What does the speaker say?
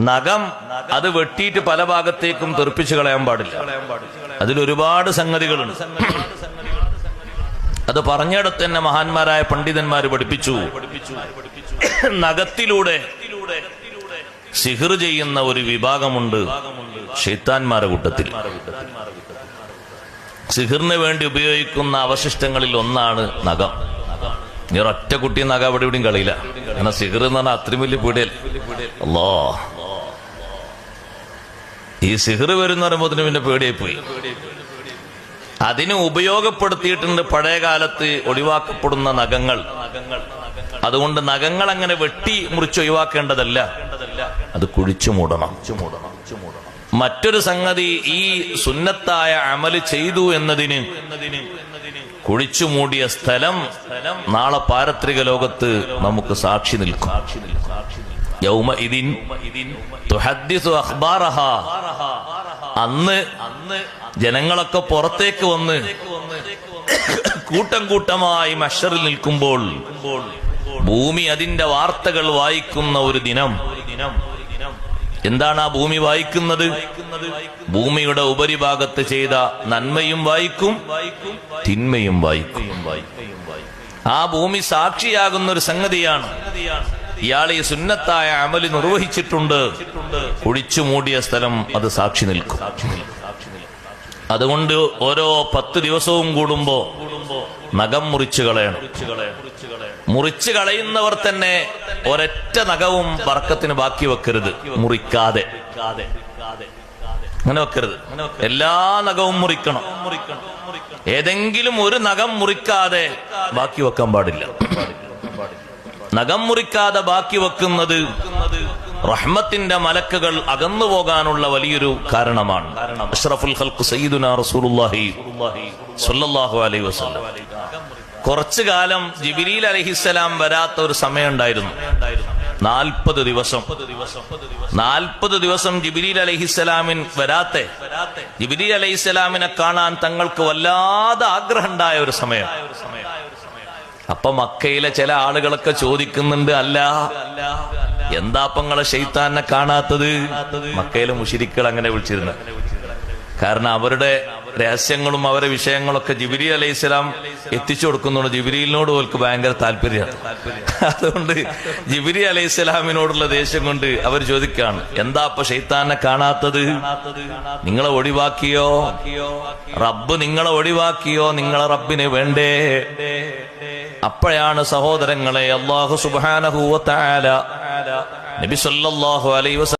നഖം അത് വെട്ടിയിട്ട് പല ഭാഗത്തേക്കും തെറിപ്പിച്ച് കളയാൻ പാടില്ല. അതിലൊരുപാട് സംഗതികളുണ്ട്. അത് പറഞ്ഞിടത്ത് തന്നെ മഹാന്മാരായ പണ്ഡിതന്മാർ പഠിപ്പിച്ചു. നഖത്തിലൂടെ സിഹ്ർ ചെയ്യുന്ന ഒരു വിഭാഗമുണ്ട് ശൈത്താന്മാരുടെ കൂട്ടത്തിൽ. സിഹ്റിന് വേണ്ടി ഉപയോഗിക്കുന്ന അവശിഷ്ടങ്ങളിൽ ഒന്നാണ് നഖം. നീ ഒറ്റ കുട്ടി നഖം അവിടെ ഇവിടെയും കളിയില്ല. കാരണം സിഹ്ർ എന്ന് പറഞ്ഞാൽ അത്രയും വലിയ പീടിയൽ. അല്ലോ, ഈ സിഹ്ർ വരുന്ന പറയുമ്പോൾ പിന്നെ പേടിയായി പോയി. അതിന് ഉപയോഗപ്പെടുത്തിയിട്ടുണ്ട് പഴയ കാലത്ത് ഒഴിവാക്കപ്പെടുന്ന നഖങ്ങൾ. അതുകൊണ്ട് നഖങ്ങൾ അങ്ങനെ വെട്ടി മുറിച്ച് ഒഴിവാക്കേണ്ടതല്ല, അത് കുഴിച്ചു മൂടണം. മറ്റൊരു സംഗതി, ഈ സുന്നത്തായ അമല് ചെയ്തു എന്നതിന് കുഴിച്ചു മൂടിയ സ്ഥലം നാളെ പാരത്രിക ലോകത്ത് നമുക്ക് സാക്ഷി നിൽക്കും. യൗമഇദിൻ തുഹദ്ദിസു അഖ്ബാറഹാ. അന്ന് ജനങ്ങളൊക്കെ പുറത്തേക്ക് വന്ന് കൂട്ടം കൂട്ടമായി മഹ്ശറിൽ നിൽക്കുമ്പോൾ ഭൂമി അതിന്റെ വാർത്തകൾ വായിക്കുന്ന ഒരു ദിനം. എന്താണ് ആ ഭൂമി വായിക്കുന്നത്? ഭൂമിയുടെ ഉപരിഭാഗത്ത് ചെയ്ത നന്മയും വായിക്കും, തിന്മയും വായിക്കും. ആ ഭൂമി സാക്ഷിയാകുന്ന ഒരു സംഗതിയാണ്. ഇയാൾ ഈ സുന്നത്തായ അമല് നിർവഹിച്ചിട്ടുണ്ട്, കുഴിച്ചു മൂടിയ സ്ഥലം അത് സാക്ഷി നിൽക്കും. അതുകൊണ്ട് ഓരോ 10 ദിവസവും കൂടുമ്പോ നഖം മുറിച്ചു കളയണം. മുറിച്ചു കളയുന്നവർ തന്നെ ഒരൊറ്റ നഖവും ബർക്കത്തിന് ബാക്കി വെക്കരുത്. മുറിക്കാതെ അങ്ങനെ വെക്കരുത്. എല്ലാ നഖവും മുറിക്കണം. ഏതെങ്കിലും ഒരു നഖം മുറിക്കാതെ ബാക്കി വെക്കാൻ പാടില്ല. നഖം മുറിക്കാതെ ബാക്കി വെക്കുന്നത് റഹ്മത്തിന്റെ മലക്കുകൾ അകന്നു പോകാനുള്ള വലിയൊരു കാരണമാണ്. അഷ്റഫുൽ ഖൽഖ് സയ്യിദുനാ റസൂലുള്ളാഹി സ്വല്ലല്ലാഹു അലൈഹി വസല്ലം കുറച്ചു കാലം ജിബ്രീൽ അലൈഹിസ്സലാം വരാത്ത ഒരു സമയം ഉണ്ടായിരുന്നു. 40 ദിവസം 40 ദിവസം ജിബ്രീൽ അലൈഹിസ്സലാമിൻ വരാത്തെ. ജിബ്രീൽ അലൈഹിസ്സലാമിനെ കാണാൻ തങ്ങൾക്ക് വല്ലാതെ ആഗ്രഹം ഉണ്ടായ ഒരു സമയം. അപ്പൊ മക്കയിലെ ചില ആളുകളൊക്കെ ചോദിക്കുന്നുണ്ട്, അല്ല എന്താപ്പങ്ങളെ ശൈത്താനെ കാണാത്തത്? മക്കയിലെ മുശ്രിക്കുകൾ അങ്ങനെ വിളിച്ചിരുന്നു. കാരണം അവരുടെ രഹസ്യങ്ങളും അവരുടെ വിഷയങ്ങളൊക്കെ ജിബ്രീൽ അലൈഹിസ്സലാം എത്തിച്ചു കൊടുക്കുന്നുണ്ട്. ജിബ്രീലിനോട് അവർക്ക് ഭയങ്കര താല്പര്യമാണ്. അതുകൊണ്ട് ജിബ്രീൽ അലൈഹിസ്സലാമിനോടുള്ള ദേഷ്യം കൊണ്ട് അവർ ചോദിക്കാണ്, എന്താ അപ്പൊ ശൈത്താനെ കാണാത്തത്? നിങ്ങളെ ഒഴിവാക്കിയോ? റബ്ബ് നിങ്ങളെ ഒഴിവാക്കിയോ? നിങ്ങളെ റബ്ബിന് വേണ്ടേ? അപ്പോഴാണ് സഹോദരങ്ങളെ അല്ലാഹു സുബ്ഹാനഹു വ തആല നബി സല്ലല്ലാഹു അലൈഹി വസല്ലം